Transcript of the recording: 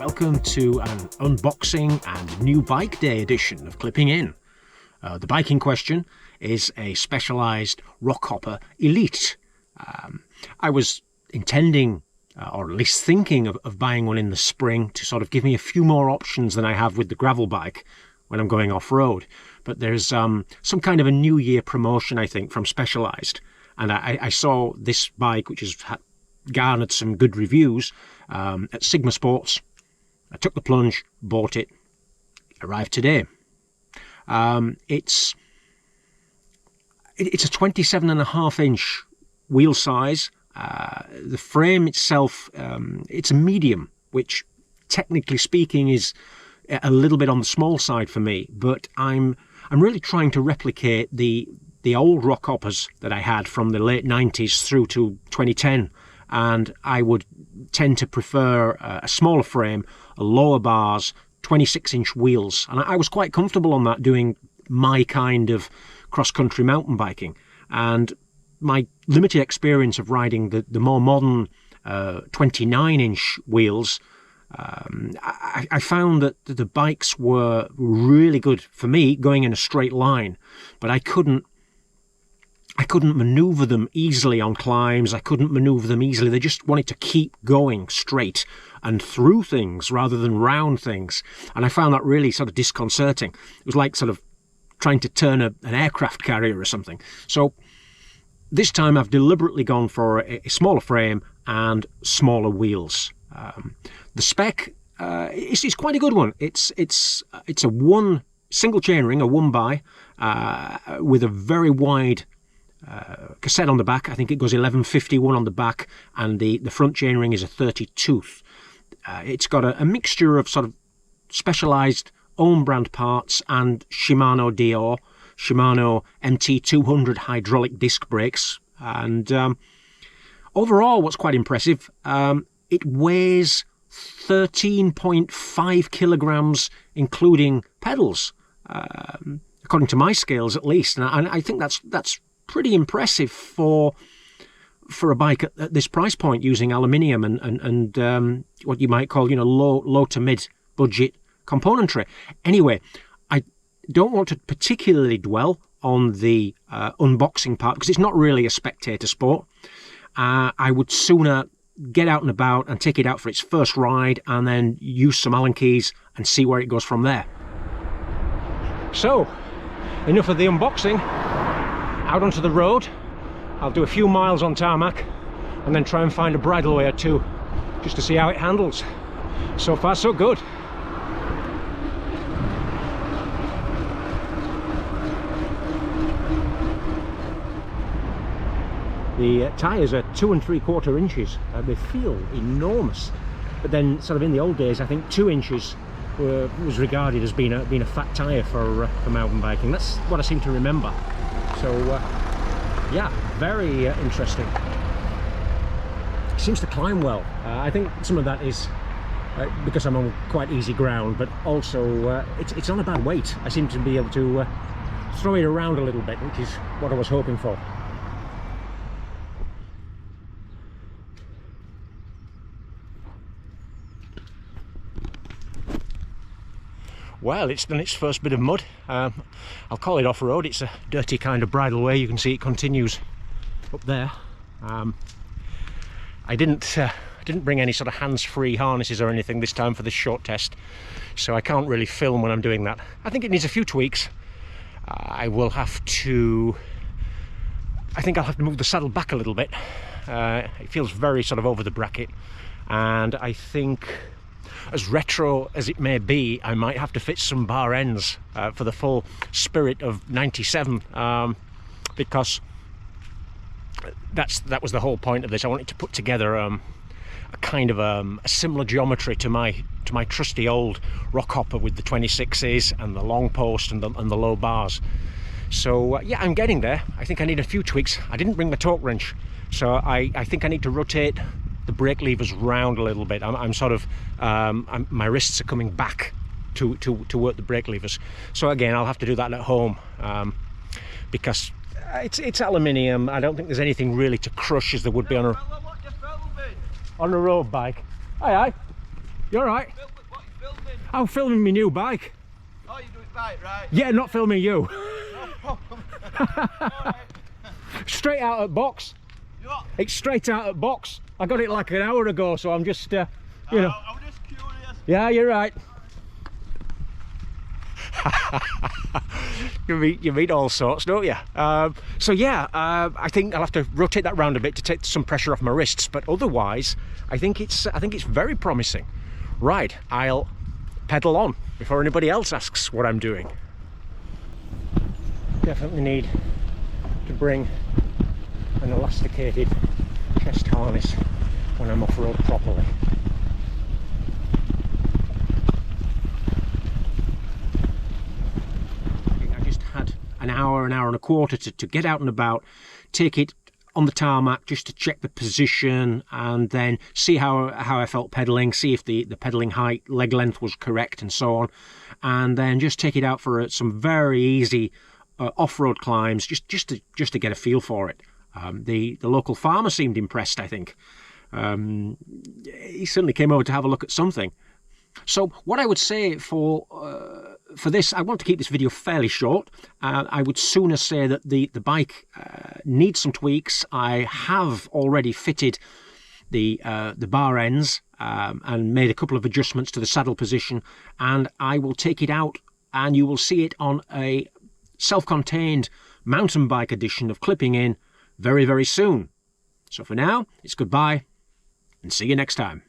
welcome to an unboxing and new bike day edition of Clipping In. The bike in question is a Specialized Rockhopper Elite. I was intending, or at least thinking of buying one in the spring to sort of give me a few more options than I have with the gravel bike when I'm going off-road. But there's some kind of a New Year promotion, I think, from Specialized. And I saw this bike, which has garnered some good reviews, at Sigma Sports. I took the plunge, bought it, arrived today. It's a 27.5-inch wheel size. The frame itself, it's a medium, which technically speaking is a little bit on the small side for me, but I'm really trying to replicate the old Rockhoppers that I had from the late 90s through to 2010, and I would tend to prefer a smaller frame, lower bars, 26-inch wheels, and I was quite comfortable on that doing my kind of cross-country mountain biking. And my limited experience of riding the more modern 29-inch wheels, I found that the bikes were really good for me going in a straight line, but I couldn't maneuver them easily on climbs. I couldn't maneuver them easily. They just wanted to keep going straight and through things rather than round things. And I found that really sort of disconcerting. It was like sort of trying to turn an aircraft carrier or something. So this time I've deliberately gone for a smaller frame and smaller wheels. The spec is quite a good one. It's a one single chainring, a 1x, with a very wide cassette on the back. I think it goes 1151 on the back, and the front chainring is a 30 tooth. It's got a mixture of sort of Specialized own brand parts and Shimano MT200 hydraulic disc brakes. And overall, what's quite impressive, it weighs 13.5 kilograms, including pedals, according to my scales at least. And I think that's pretty impressive for a bike at this price point, using aluminium and what you might call, low to mid budget componentry. Anyway, I don't want to particularly dwell on the unboxing part because it's not really a spectator sport. I would sooner get out and about and take it out for its first ride and then use some Allen keys and see where it goes from there. So, enough of the unboxing. Out onto the road. I'll do a few miles on tarmac and then try and find a bridleway or two just to see how it handles. So far so good. The tyres are 2 3/4 inches. They feel enormous, but then sort of in the old days I think 2 inches was regarded as being a fat tyre for mountain biking. That's what I seem to remember. So yeah, very interesting. It seems to climb well. I think some of that is because I'm on quite easy ground, but also it's not a bad weight. I seem to be able to throw it around a little bit, which is what I was hoping for. Well, it's done its first bit of mud. I'll call it off-road. It's a dirty kind of bridleway. You can see it continues up there. I didn't bring any sort of hands-free harnesses or anything this time for this short test, so I can't really film when I'm doing that. I think it needs a few tweaks. I think I'll have to move the saddle back a little bit. It feels very sort of over the bracket, and I think, as retro as it may be, I might have to fit some bar ends for the full spirit of 97, because that was the whole point of this. I wanted to put together a kind of a similar geometry to my trusty old Rockhopper with the 26s and the long post and the low bars. So yeah, I'm getting there. I think I need a few tweaks. I didn't bring my torque wrench, so I think I need to rotate the brake levers round a little bit. I'm sort of my wrists are coming back to work the brake levers. So again, I'll have to do that at home, because it's aluminium. I don't think there's anything really to crush as there would be on a road bike. Aye, you all right? I'm filming my new bike. Oh, you do it right, right? Yeah, not filming you. No problem. Straight out at box. What? It's straight out at box. I got it like an hour ago, so I'm just, you know. I'm just curious. Yeah, you're right. you meet all sorts, don't you? So yeah, I think I'll have to rotate that round a bit to take some pressure off my wrists, but otherwise I think it's very promising. Right, I'll pedal on before anybody else asks what I'm doing. Definitely need to bring an elasticated chest harness when I'm off-road properly. I just had an hour and a quarter to get out and about, take it on the tarmac just to check the position and then see how I felt pedaling, see if the pedaling height, leg length was correct and so on, and then just take it out for some very easy off-road climbs just to get a feel for it. The local farmer seemed impressed, I think. He certainly came over to have a look at something. So what I would say for this, I want to keep this video fairly short. I would sooner say that the bike needs some tweaks. I have already fitted the bar ends and made a couple of adjustments to the saddle position, and I will take it out and you will see it on a self-contained mountain bike edition of Clipping In very, very soon. So for now, it's goodbye and see you next time.